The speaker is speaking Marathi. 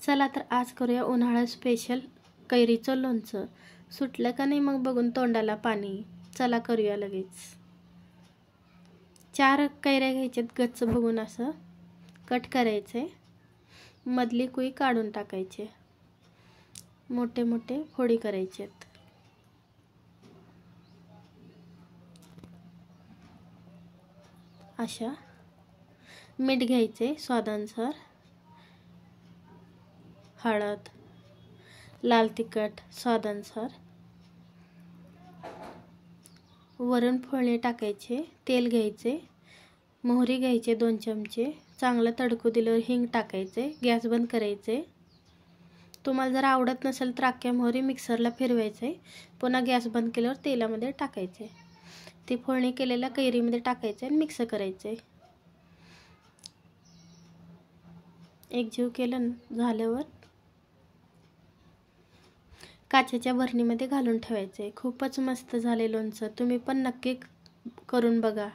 चला तर आज करूया उन्हाळा स्पेशल कैरीचं लोणचं. सुटलं का नाही मग बघून तोंडाला पाणी. चला करूया लगेच. 4 कैऱ्या घ्यायच्यात, गच्च बघून असं कट करायचे. मधली कुई काढून टाकायचे. मोठे मोठे फोडी करायचेत. अशा. मीठ घ्यायचे स्वादानुसार, हळद, लाल तिखट स्वादानुसार, वरून फोडणी टाकायचे. तेल घ्यायचे, मोहरी घ्यायचे 2 चमचे. चांगलं तडकू दिल्यावर हिंग टाकायचे. गॅस बंद करायचे. तुम्हाला जर आवडत नसेल तर अख्ख्या मोहरी मिक्सरला फिरवायचे. पुन्हा गॅस बंद केल्यावर तेलामध्ये टाकायचे. ते फोडणी केलेल्या कैरीमध्ये टाकायचे आणि मिक्स करायचे. एकजीव केलं झाल्यावर काचेच्या बरणीमध्ये घालून ठेवायचे. खूपच मस्त झाले लोणचं. तुम्ही पण नक्की करून बघा.